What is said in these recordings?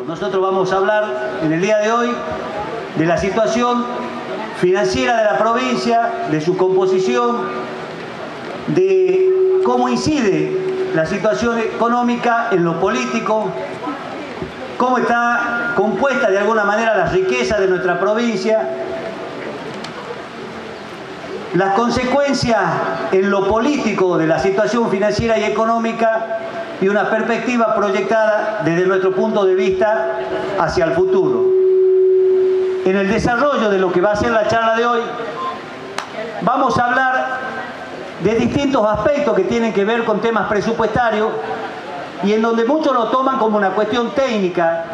político. Nosotros vamos a hablar en el día de hoy de la situación financiera de la provincia, de su composición, de cómo incide la situación económica en lo político, cómo está compuesta de alguna manera la riqueza de nuestra provincia, las consecuencias en lo político de la situación financiera y económica y una perspectiva proyectada desde nuestro punto de vista hacia el futuro. En el desarrollo de lo que va a ser la charla de hoy, vamos a hablar de distintos aspectos que tienen que ver con temas presupuestarios y en donde muchos lo toman como una cuestión técnica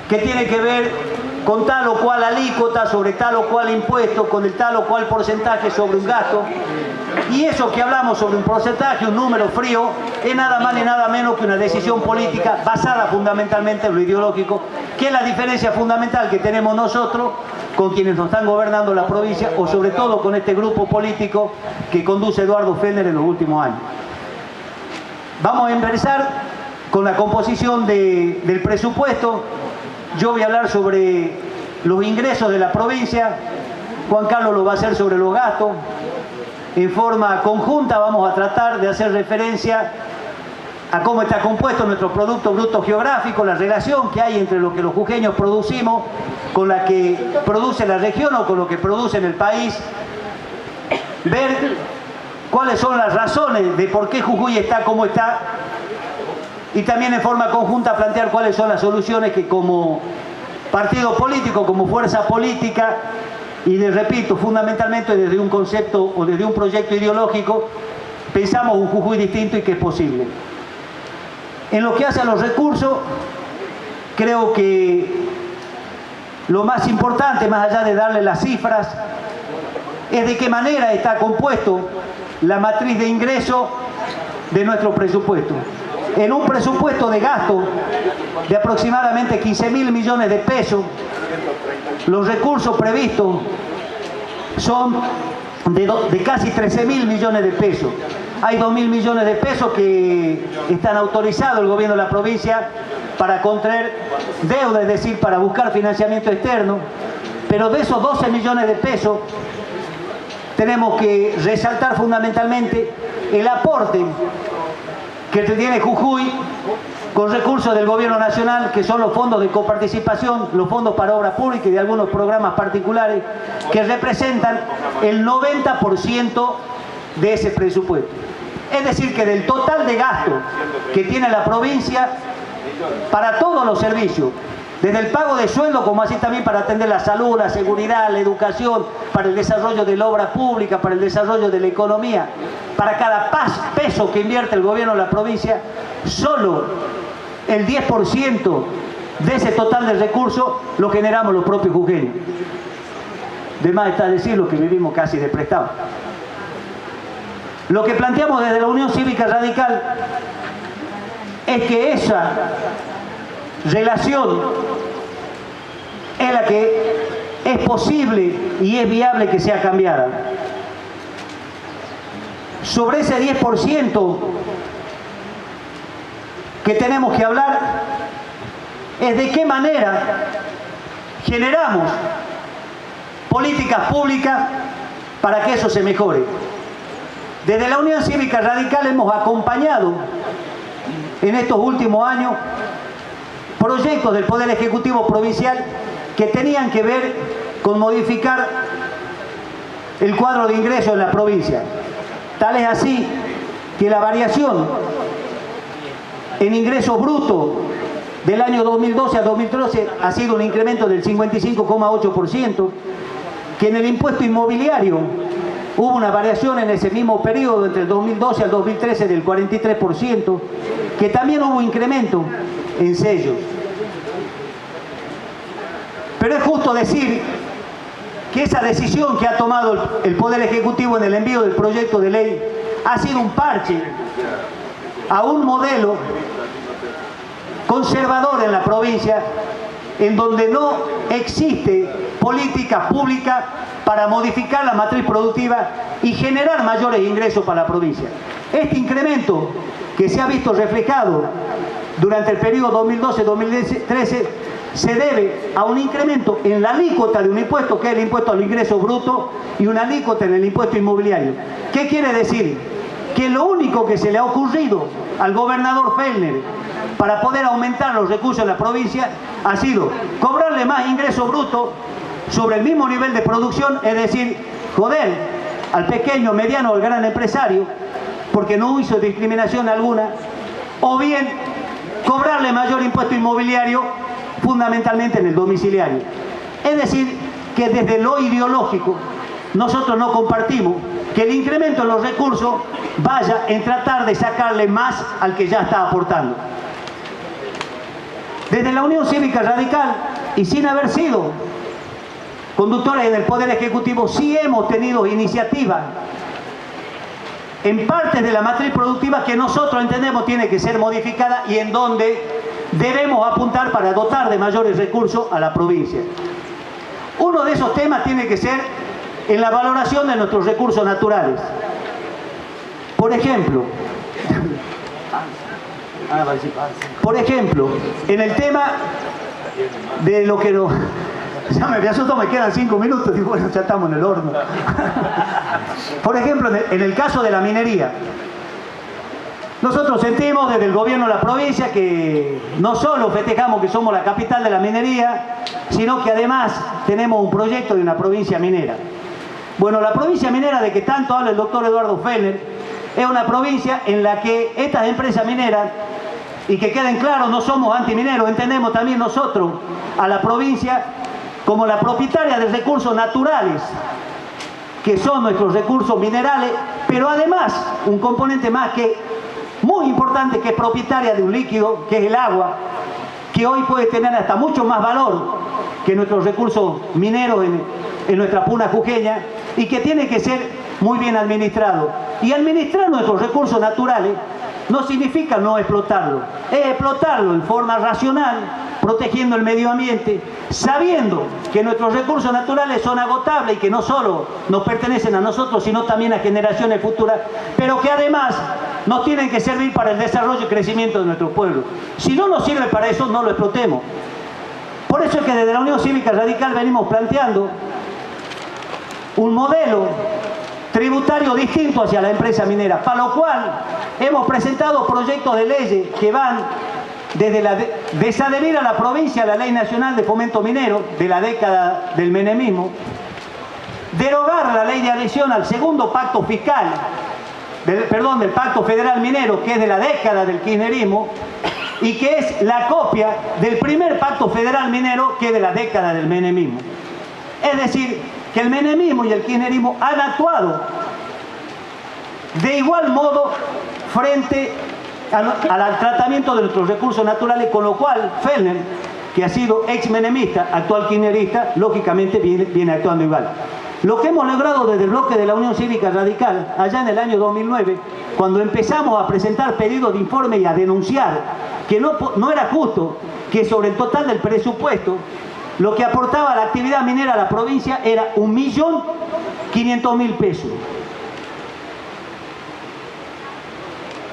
que tiene que ver con tal o cual alícuota sobre tal o cual impuesto, con el tal o cual porcentaje sobre un gasto. Y eso que hablamos sobre un porcentaje, un número frío, es nada más ni nada menos que una decisión política basada fundamentalmente en lo ideológico, que es la diferencia fundamental que tenemos nosotros con quienes nos están gobernando la provincia, o sobre todo con este grupo político que conduce Eduardo Fellner en los últimos años. Vamos a empezar con la composición del presupuesto. Yo voy a hablar sobre los ingresos de la provincia, Juan Carlos lo va a hacer sobre los gastos. En forma conjunta vamos a tratar de hacer referencia a cómo está compuesto nuestro Producto Bruto Geográfico, la relación que hay entre lo que los jujeños producimos con la que produce la región o con lo que produce en el país, ver cuáles son las razones de por qué Jujuy está como está, y también en forma conjunta plantear cuáles son las soluciones que como partido político, como fuerza política, y repito, fundamentalmente desde un concepto o desde un proyecto ideológico, pensamos un Jujuy distinto y que es posible. En lo que hace a los recursos, creo que lo más importante, más allá de darle las cifras, es de qué manera está compuesto la matriz de ingreso de nuestro presupuesto. En un presupuesto de gasto de aproximadamente 15.000 millones de pesos, los recursos previstos son de casi 13.000 millones de pesos. Hay 2.000 millones de pesos que están autorizados el gobierno de la provincia para contraer deuda, es decir, para buscar financiamiento externo, pero de esos 12 millones de pesos tenemos que resaltar fundamentalmente el aporte que tiene Jujuy con recursos del gobierno nacional, que son los fondos de coparticipación, los fondos para obra pública y de algunos programas particulares, que representan el 90% de ese presupuesto. Es decir, que del total de gasto que tiene la provincia para todos los servicios, desde el pago de sueldo como así también para atender la salud, la seguridad, la educación, para el desarrollo de la obra pública, para el desarrollo de la economía, para cada peso que invierte el gobierno de la provincia, solo el 10% de ese total de recursos lo generamos los propios jujeños. De más está decirlo que vivimos casi de prestado. Lo que planteamos desde la Unión Cívica Radical es que esa relación es la que es posible y es viable que sea cambiada. Sobre ese 10% que tenemos que hablar es de qué manera generamos políticas públicas para que eso se mejore. Desde la Unión Cívica Radical hemos acompañado en estos últimos años proyectos del Poder Ejecutivo Provincial que tenían que ver con modificar el cuadro de ingresos en la provincia. Tal es así que la variación en ingresos brutos del año 2012 a 2013 ha sido un incremento del 55,8%, que en el impuesto inmobiliario hubo una variación en ese mismo periodo entre el 2012 al 2013 del 43%, que también hubo incremento en sellos. Pero es justo decir que esa decisión que ha tomado el Poder Ejecutivo en el envío del proyecto de ley ha sido un parche a un modelo conservador en la provincia, en donde no existe política pública para modificar la matriz productiva y generar mayores ingresos para la provincia. Este incremento que se ha visto reflejado durante el periodo 2012-2013 se debe a un incremento en la alícuota de un impuesto, que es el impuesto al ingreso bruto, y una alícuota en el impuesto inmobiliario. ¿Qué quiere decir? Que lo único que se le ha ocurrido al gobernador Fellner para poder aumentar los recursos en la provincia ha sido cobrarle más ingreso bruto sobre el mismo nivel de producción, es decir, joder al pequeño, mediano o al gran empresario, porque no hizo discriminación alguna, o bien cobrarle mayor impuesto inmobiliario, fundamentalmente en el domiciliario. Es decir, que desde lo ideológico nosotros no compartimos que el incremento en los recursos vaya en tratar de sacarle más al que ya está aportando. Desde la Unión Cívica Radical, y sin haber sido conductores del Poder Ejecutivo, sí hemos tenido iniciativas en parte de la matriz productiva que nosotros entendemos tiene que ser modificada y en donde debemos apuntar para dotar de mayores recursos a la provincia. Uno de esos temas tiene que ser en la valoración de nuestros recursos naturales. Por ejemplo, en el tema de lo que nos... Ya me asusto, me quedan 5 minutos y bueno, ya estamos en el horno. Por ejemplo, en el caso de la minería, nosotros sentimos desde el gobierno de la provincia que no solo festejamos que somos la capital de la minería, sino que además tenemos un proyecto de una provincia minera. Bueno, la provincia minera de que tanto habla el doctor Eduardo Fellner es una provincia en la que estas empresas mineras, y que queden claros, no somos antimineros, entendemos también nosotros a la provincia como la propietaria de recursos naturales, que son nuestros recursos minerales, pero además un componente más que muy importante, que es propietaria de un líquido, que es el agua, que hoy puede tener hasta mucho más valor que nuestros recursos mineros en nuestra puna jujeña, y que tiene que ser muy bien administrado. Y administrar nuestros recursos naturales no significa no explotarlo, es explotarlo en forma racional, protegiendo el medio ambiente, sabiendo que nuestros recursos naturales son agotables y que no solo nos pertenecen a nosotros, sino también a generaciones futuras, pero que además nos tienen que servir para el desarrollo y crecimiento de nuestro pueblo. Si no nos sirve para eso, no lo explotemos. Por eso es que desde la Unión Cívica Radical venimos planteando un modelo tributario distinto hacia la empresa minera, para lo cual hemos presentado proyectos de leyes que van desde desadherir a la provincia a la Ley Nacional de Fomento Minero de la década del menemismo, derogar la ley de adhesión al segundo pacto fiscal, del Pacto Federal Minero, que es de la década del kirchnerismo, y que es la copia del primer Pacto Federal Minero, que es de la década del menemismo. Es decir, que el menemismo y el kirchnerismo han actuado de igual modo frente al tratamiento de nuestros recursos naturales, con lo cual Fellner, que ha sido ex-menemista, actual kirchnerista, lógicamente viene actuando igual. Lo que hemos logrado desde el bloque de la Unión Cívica Radical, allá en el año 2009, cuando empezamos a presentar pedidos de informe y a denunciar que no era justo que sobre el total del presupuesto, lo que aportaba la actividad minera a la provincia era 1.500.000 pesos.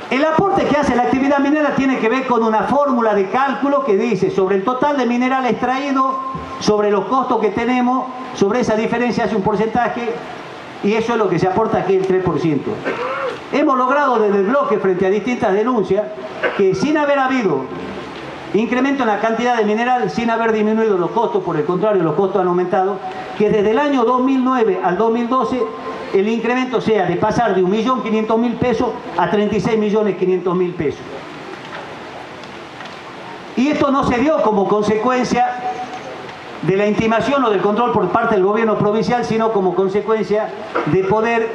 El aporte que hace la actividad minera tiene que ver con una fórmula de cálculo que dice sobre el total de mineral extraído, sobre los costos que tenemos, sobre esa diferencia hace un porcentaje, y eso es lo que se aporta aquí, el 3%. Hemos logrado desde el bloque, frente a distintas denuncias, que sin haber habido incremento en la cantidad de mineral, sin haber disminuido los costos, por el contrario, los costos han aumentado, que desde el año 2009 al 2012 el incremento sea de pasar de 1.500.000 pesos a 36.500.000 pesos. Y esto no se dio como consecuencia de la intimación o del control por parte del gobierno provincial, sino como consecuencia de poder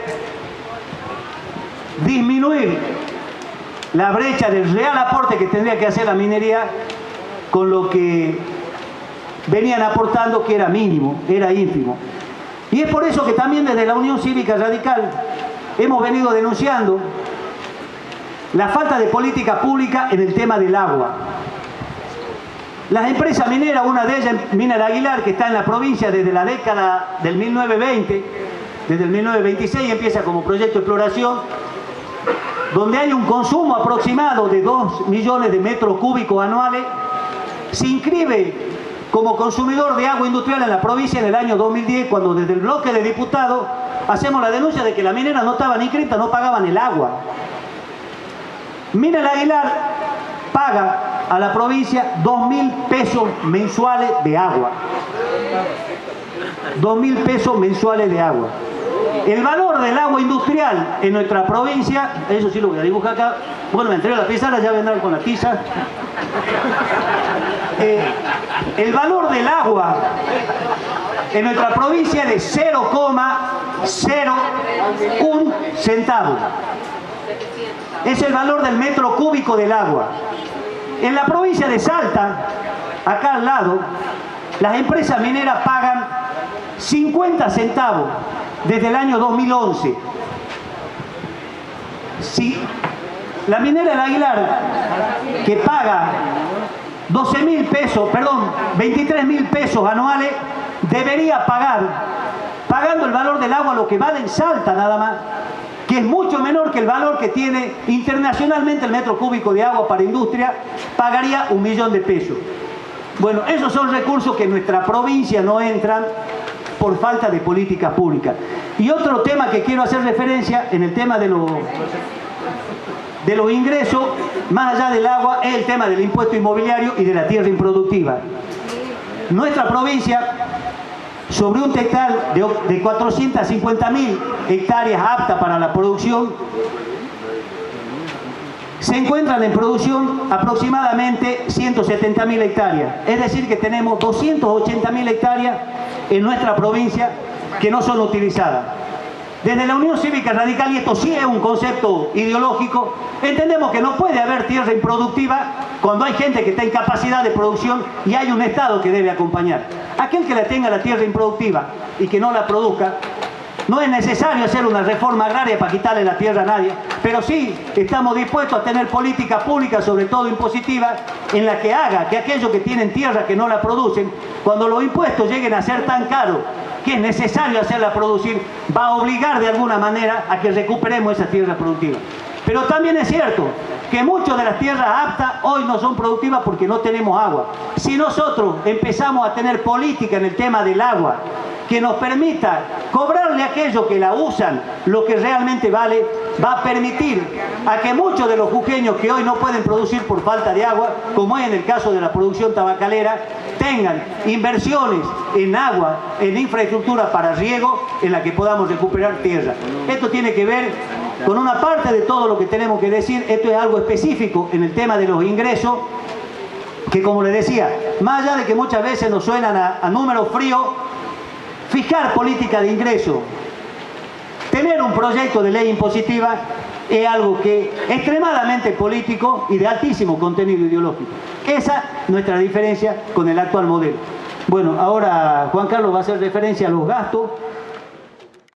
disminuir la brecha del real aporte que tendría que hacer la minería con lo que venían aportando, que era mínimo, era ínfimo. Y es por eso que también desde la Unión Cívica Radical hemos venido denunciando la falta de política pública en el tema del agua. Las empresas mineras, una de ellas, Mina El Aguilar, que está en la provincia desde la década del 1920, desde el 1926 empieza como proyecto de exploración, donde hay un consumo aproximado de 2 millones de metros cúbicos anuales, se inscribe como consumidor de agua industrial en la provincia en el año 2010, cuando desde el bloque de diputados hacemos la denuncia de que la minera no estaba inscrita, no pagaban el agua. Mineral Aguilar paga a la provincia 2.000 pesos mensuales de agua. 2.000 pesos mensuales de agua. El valor del agua industrial en nuestra provincia, eso sí lo voy a dibujar acá, bueno, me entrego la pizarra, ya vendrán con la tiza. El valor del agua en nuestra provincia es de 0,01 centavos. Es el valor del metro cúbico del agua. En la provincia de Salta, acá al lado, las empresas mineras pagan 50 centavos desde el año 2011. Si la minera El Aguilar, que paga 12.000 pesos, perdón, 23.000 pesos anuales, debería pagar, pagando el valor del agua, lo que vale en Salta nada más, que es mucho menor que el valor que tiene internacionalmente el metro cúbico de agua para industria, pagaría 1 millón de pesos. Bueno, esos son recursos que en nuestra provincia no entran por falta de políticas públicas. Y otro tema que quiero hacer referencia en el tema de los ingresos, más allá del agua, es el tema del impuesto inmobiliario y de la tierra improductiva. Nuestra provincia, sobre un total de 450.000 hectáreas aptas para la producción, se encuentran en producción aproximadamente 170.000 hectáreas. Es decir, que tenemos 280.000 hectáreas en nuestra provincia que no son utilizadas. Desde la Unión Cívica Radical, y esto sí es un concepto ideológico, entendemos que no puede haber tierra improductiva cuando hay gente que está en capacidad de producción y hay un Estado que debe acompañar. Aquel que la tenga la tierra improductiva y que no la produzca, no es necesario hacer una reforma agraria para quitarle la tierra a nadie, pero sí estamos dispuestos a tener políticas públicas, sobre todo impositivas, en la que haga que aquellos que tienen tierra que no la producen, cuando los impuestos lleguen a ser tan caros que es necesario hacerla producir, va a obligar de alguna manera a que recuperemos esa tierra productiva. Pero también es cierto que muchas de las tierras aptas hoy no son productivas porque no tenemos agua. Si nosotros empezamos a tener política en el tema del agua, que nos permita cobrarle a aquellos que la usan lo que realmente vale, va a permitir a que muchos de los jujeños que hoy no pueden producir por falta de agua, como es en el caso de la producción tabacalera, tengan inversiones en agua, en infraestructura para riego, en la que podamos recuperar tierra. Esto tiene que ver con una parte de todo lo que tenemos que decir. Esto es algo específico en el tema de los ingresos, que como les decía, más allá de que muchas veces nos suenan a números fríos, fijar política de ingreso, tener un proyecto de ley impositiva, es algo que es extremadamente político y de altísimo contenido ideológico. Esa es nuestra diferencia con el actual modelo. Bueno, ahora Juan Carlos va a hacer referencia a los gastos